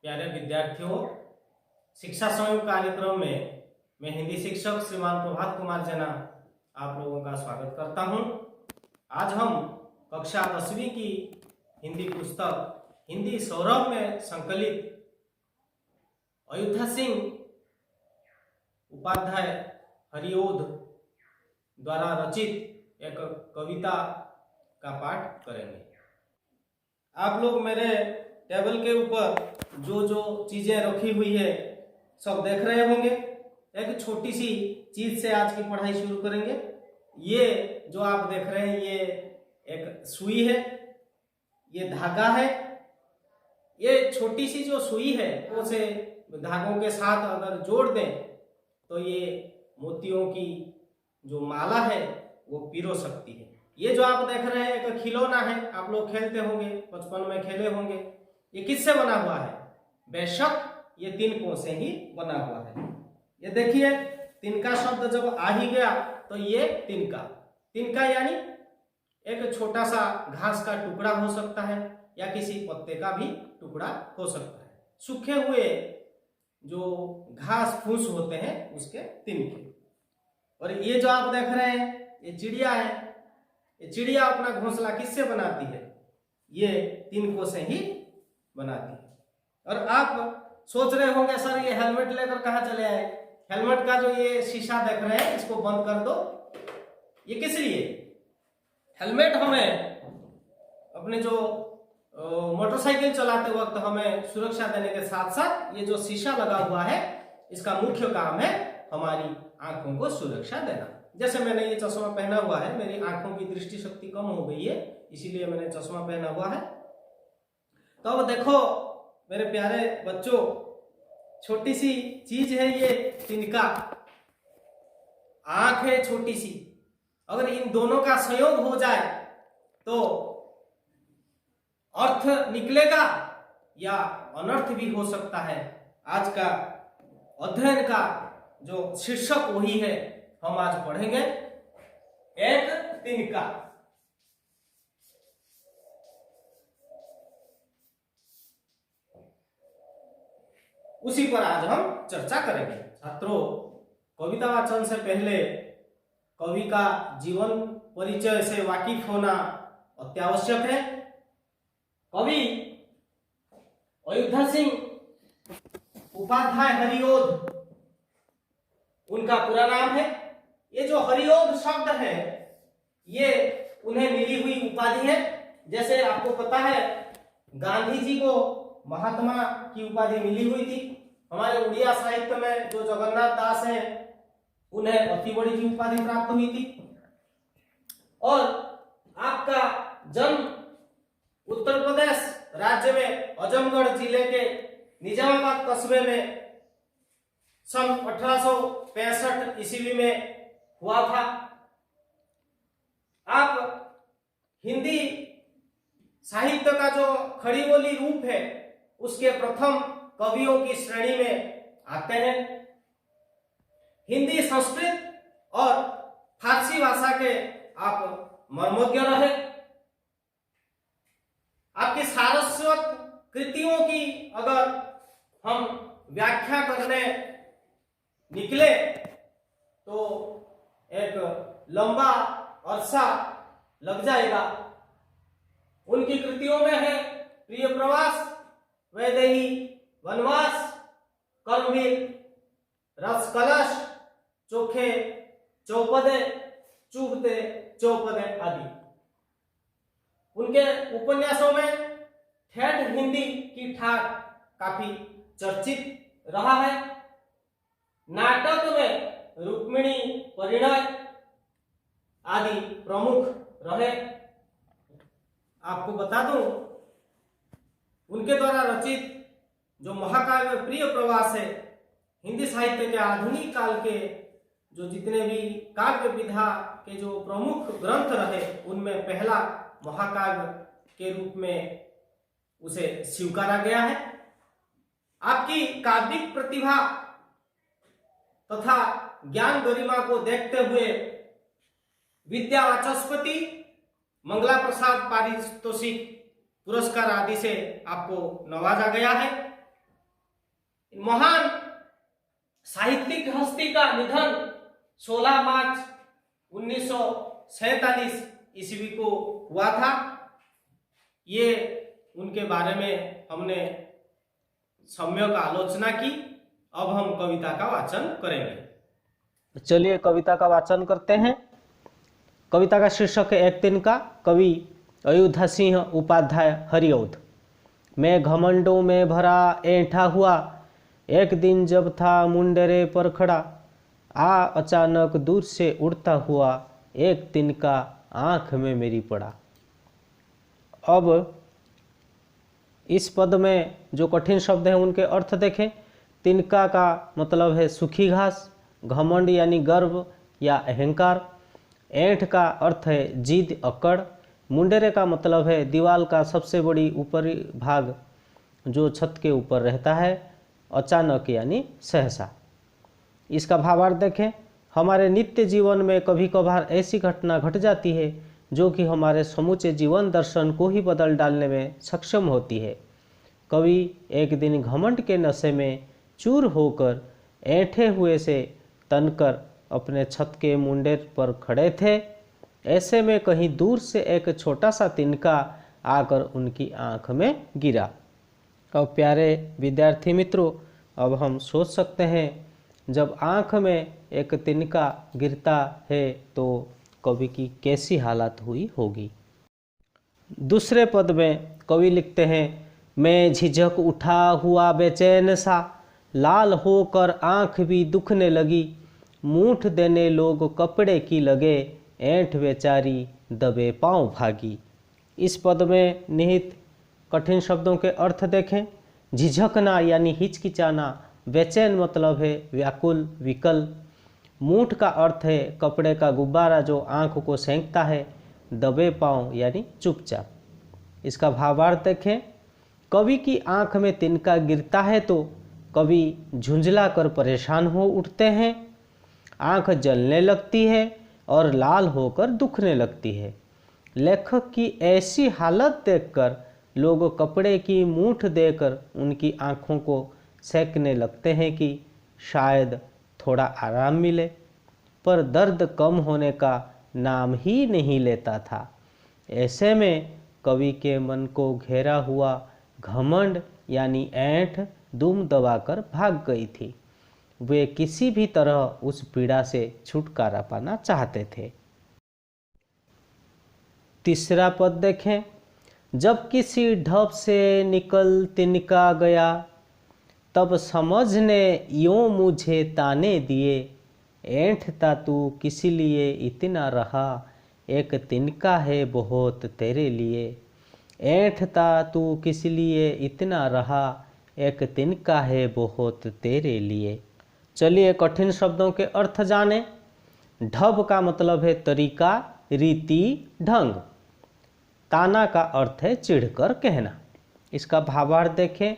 प्यारे विद्यार्थियों, शिक्षा संयोग कार्यक्रम में मैं हिंदी शिक्षक श्रीमान प्रभात कुमार जना आप लोगों का स्वागत करता हूं। आज हम कक्षा 10वीं की हिंदी पुस्तक हिंदी सौरभ में संकलित अयोध्या सिंह उपाध्याय हरिओध द्वारा रचित एक कविता का पाठ करेंगे। आप लोग मेरे टेबल के ऊपर जो जो चीजें रखी हुई है सब देख रहे होंगे। एक छोटी सी चीज से आज की पढ़ाई शुरू करेंगे। ये जो आप देख रहे हैं ये एक सुई है, ये धागा है। ये छोटी सी जो सुई है उसे धागों के साथ अगर जोड़ दें तो ये मोतियों की जो माला है वो पिरो सकती है। ये जो आप देख रहे हैं एक खिलौना है, आप लोग खेलते होंगे, बचपन में खेले होंगे। ये किससे बना हुआ है? बेशक ये तिनकों से ही बना हुआ है। ये देखिए, तिनका शब्द जब आ ही गया तो ये तिनका, तिनका यानी एक छोटा सा घास का टुकड़ा हो सकता है या किसी पत्ते का भी टुकड़ा हो सकता है। सूखे हुए जो घास फूस होते हैं उसके तिनके। और ये जो आप देख रहे हैं ये चिड़िया है। ये चिड़िया अपना घोंसला किससे बनाती है? ये तिनकों से ही बनाती है। और आप सोच रहे होंगे सर ये हेलमेट लेकर कहाँ चले आए? हेलमेट का जो ये शीशा देख रहे हैं इसको बंद कर दो। ये किस लिए? हेलमेट हमें अपने जो मोटरसाइकिल चलाते वक्त हमें सुरक्षा देने के साथ साथ ये जो शीशा लगा हुआ है इसका मुख्य काम है हमारी आंखों को सुरक्षा देना। जैसे मैंने ये चश्मा पहना हुआ है, मेरी आंखों की दृष्टि शक्ति कम हो गई है, इसीलिए मैंने चश्मा पहना हुआ है। तो अब देखो मेरे प्यारे बच्चों, छोटी सी चीज है ये तिनका, आंख है छोटी सी। अगर इन दोनों का संयोग हो जाए तो अर्थ निकलेगा या अनर्थ भी हो सकता है। आज का अध्ययन का जो शीर्षक वही है, हम आज पढ़ेंगे एक तिनका। उसी पर आज हम चर्चा करेंगे। छात्रों, कविता वाचन से पहले कवि का जीवन परिचय से वाकिफ होना अत्यावश्यक है। कवि अयोध्या सिंह उपाध्याय हरिओध उनका पूरा नाम है। ये जो हरिओध शब्द है ये उन्हें मिली हुई उपाधि है। जैसे आपको पता है गांधी जी को महात्मा की उपाधि मिली हुई थी। हमारे उड़िया साहित्य में जो जगन्नाथ दास हैं उन्हें अति बड़ी की उपाधि प्राप्त हुई थी। और आपका जन्म उत्तर प्रदेश राज्य में आजमगढ़ जिले के निजामाबाद कस्बे में सन 1865 ईस्वी में हुआ था। आप हिंदी साहित्य का जो खड़ी बोली रूप है उसके प्रथम कवियों की श्रेणी में आते हैं। हिंदी, संस्कृत और फारसी भाषा के आप मर्मज्ञ रहे। आपकी सारस्वत कृतियों की अगर हम व्याख्या करने निकले तो एक लंबा अरसा लग जाएगा। उनकी कृतियों में है प्रिय प्रवास, वैदेही, वनवास, कर्मवीर, रस कलश, चोखे, चौपदे, चूहते, चौपदे आदि। उनके उपन्यासों में ठेठ हिंदी की ठाट काफी चर्चित रहा है। नाटक में रुक्मिणी, परिणय आदि प्रमुख रहे। आपको बता दूं उनके द्वारा रचित जो महाकाव्य प्रिय प्रवास है, हिंदी साहित्य के आधुनिक काल के जो जितने भी काव्य विधा के जो प्रमुख ग्रंथ रहे उनमें पहला महाकाव्य के रूप में उसे स्वीकारा गया है। आपकी काव्यिक प्रतिभा तथा ज्ञान गरिमा को देखते हुए विद्या वाचस्पति, मंगला प्रसाद पारितोषिक पुरस्कार आदि से आपको नवाजा गया है। महान साहित्यिक हस्ती का निधन 16 मार्च 1947 ईस्वी को हुआ था। ये उनके बारे में हमने सम्यक आलोचना की। अब हम कविता का वाचन करेंगे। चलिए कविता का वाचन करते हैं। कविता का शीर्षक है एक दिन का। कवि अयोध्या सिंह उपाध्याय हरिऔध। मैं घमंडों में भरा ऐंठा हुआ, एक दिन जब था मुंडेरे पर खड़ा, आ अचानक दूर से उड़ता हुआ, एक तिनका आंख में मेरी पड़ा। अब इस पद में जो कठिन शब्द हैं उनके अर्थ देखें। तिनका का मतलब है सूखी घास, घमंड यानी गर्व या अहंकार, ऐंठ का अर्थ है जिद अकड़, मुंडेरे का मतलब है दीवार का सबसे बड़ी ऊपरी भाग जो छत के ऊपर रहता है, अचानक यानी सहसा। इसका भावार्थ देखें। हमारे नित्य जीवन में कभी कभार ऐसी घटना घट जाती है जो कि हमारे समूचे जीवन दर्शन को ही बदल डालने में सक्षम होती है। कवि एक दिन घमंड के नशे में चूर होकर ऐंठे हुए से तनकर अपने छत के मुंडे पर खड़े थे। ऐसे में कहीं दूर से एक छोटा सा तिनका आकर उनकी आंख में गिरा। अब प्यारे विद्यार्थी मित्रों, अब हम सोच सकते हैं जब आंख में एक तिनका गिरता है तो कवि की कैसी हालत हुई होगी। दूसरे पद में कवि लिखते हैं, मैं झिझक उठा हुआ बेचैन सा, लाल होकर आंख भी दुखने लगी, मूठ देने लोग कपड़े की लगे, ऐंठ बेचारी दबे पांव भागी। इस पद में निहित कठिन शब्दों के अर्थ देखें। झिझकना यानी हिचकिचाना, बेचैन मतलब है व्याकुल विकल, मूठ का अर्थ है कपड़े का गुब्बारा जो आंख को सेंकता है, दबे पांव यानी चुपचाप। इसका भावार्थ देखें। कवि की आंख में तिनका गिरता है तो कवि झुंझला कर परेशान हो उठते हैं, आंख जलने लगती है और लाल होकर दुखने लगती है। लेखक की ऐसी हालत देखकर लोग कपड़े की मूठ देकर उनकी आंखों को सेंकने लगते हैं कि शायद थोड़ा आराम मिले, पर दर्द कम होने का नाम ही नहीं लेता था। ऐसे में कवि के मन को घेरा हुआ घमंड यानी ऐंठ दुम दबाकर भाग गई थी। वे किसी भी तरह उस पीड़ा से छुटकारा पाना चाहते थे। तीसरा पद देखें। जब किसी ढप से निकल तिनका गया, तब समझ ने यूं मुझे ताने दिए, ऐंठता तू किस लिए इतना रहा, एक तिनका है बहुत तेरे लिए। ऐंठता तू किस लिए इतना रहा, एक तिनका है बहुत तेरे लिए। चलिए कठिन शब्दों के अर्थ जानें। ढब का मतलब है तरीका, रीति, ढंग। ताना का अर्थ है चिढ़कर कहना। इसका भावार्थ देखें।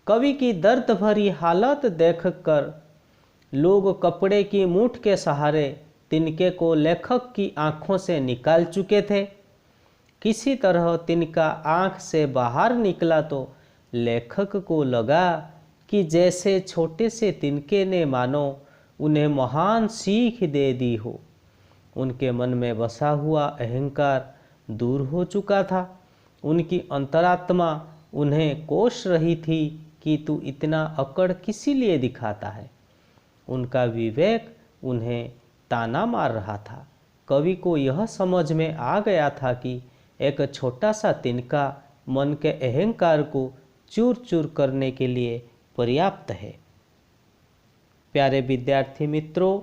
कवि की दर्द भरी हालत देखकर लोग कपड़े की मूठ के सहारे तिनके को लेखक की आंखों से निकाल चुके थे। किसी तरह तिनका आंख से बाहर निकला तो लेखक को लगा कि जैसे छोटे से तिनके ने मानो उन्हें महान सीख दे दी हो। उनके मन में बसा हुआ अहंकार दूर हो चुका था। उनकी अंतरात्मा उन्हें कोस रही थी कि तू इतना अकड़ किसी लिए दिखाता है। उनका विवेक उन्हें ताना मार रहा था। कवि को यह समझ में आ गया था कि एक छोटा सा तिनका मन के अहंकार को चूर चूर करने के लिए पर्याप्त है। प्यारे विद्यार्थी मित्रों,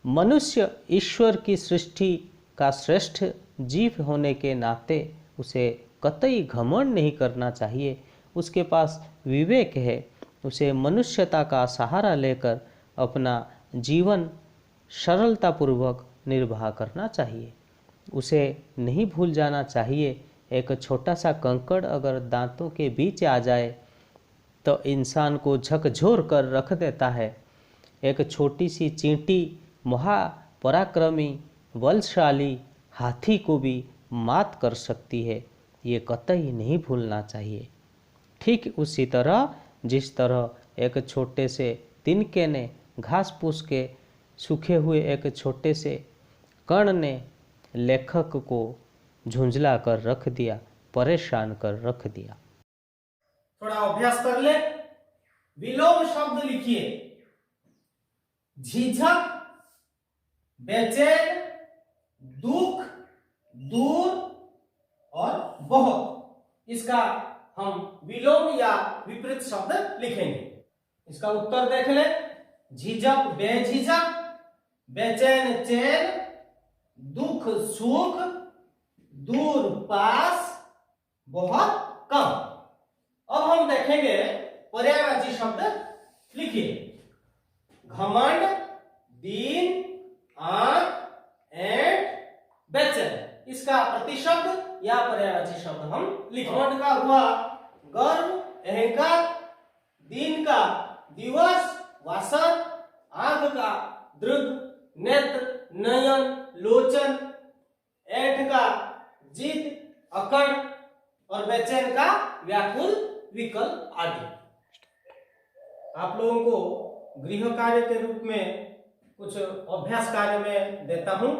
मनुष्य ईश्वर की सृष्टि का श्रेष्ठ जीव होने के नाते उसे कतई घमंड नहीं करना चाहिए। उसके पास विवेक है, उसे मनुष्यता का सहारा लेकर अपना जीवन सरलतापूर्वक निर्वाह करना चाहिए। उसे नहीं भूल जाना चाहिए एक छोटा सा कंकड़ अगर दांतों के बीच आ जाए तो इंसान को झकझोर कर रख देता है। एक छोटी सी चींटी महापराक्रमी बलशाली हाथी को भी मात कर सकती है, ये कतई नहीं भूलना चाहिए। ठीक उसी तरह जिस तरह एक छोटे से तिनके ने, घास फूस के सूखे हुए एक छोटे से कण ने लेखक को झुंझला कर रख दिया, परेशान कर रख दिया। थोड़ा अभ्यास कर ले। विलोम शब्द लिखिए। झिझक, बेचैन, दुख, दूर और बहुत। इसका हम विलोम या विपरीत शब्द लिखेंगे। इसका उत्तर देख ले। झिझक बेझिझक, बेचैन चैन, दुख सुख, दूर पास, बहुत कम। अब हम देखेंगे पर्यायवाची शब्द लिखिए। घमंड, दीन, आंख, ऐंठ, बेचैन। इसका प्रतिशब्द या पर्यायवाची शब्द हम लिखें। घमंड का हुआ गर्व, अहंकार, दीन का दिवस, वासर, आंख का दृढ़, नेत्र, नयन, लोचन, ऐंठ का जिद, अकड़ और बेचैन का व्याकुल, विकल आदि। आप लोगों को गृह कार्य के रूप में कुछ अभ्यास कार्य में देता हूं।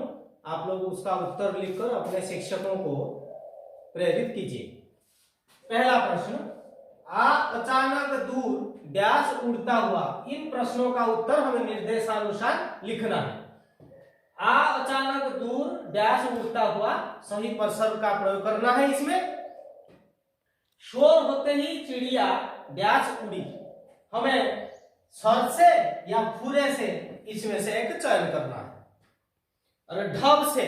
आप लोग उसका उत्तर लिखकर अपने शिक्षकों को प्रेरित कीजिए। पहला प्रश्न, आ अचानक दूर डैश उड़ता हुआ। इन प्रश्नों का उत्तर हमें निर्देशानुसार लिखना है। आ अचानक दूर डैश उड़ता हुआ, सही परसर का प्रयोग करना है। इसमें शोर होते ही चिड़िया डैश उड़ी। हमें सर से या फुरे से इसमें से एक चयन करना है और ढब से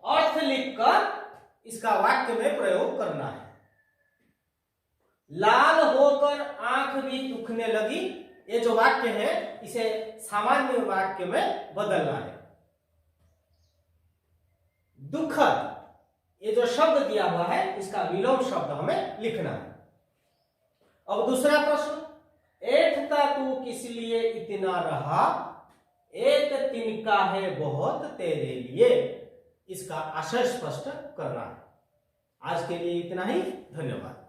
अर्थ लिखकर इसका वाक्य में प्रयोग करना है। लाल होकर आंख भी दुखने लगी। ये जो वाक्य है इसे सामान्य वाक्य में बदलना है। दुखद, ये जो शब्द दिया हुआ है इसका विलोम शब्द हमें लिखना है। अब दूसरा प्रश्न, ऐंठता तू किस लिए इतना रहा, एक तिनका है बहुत तेरे लिए। इसका आशय स्पष्ट करना है। आज के लिए इतना ही। धन्यवाद।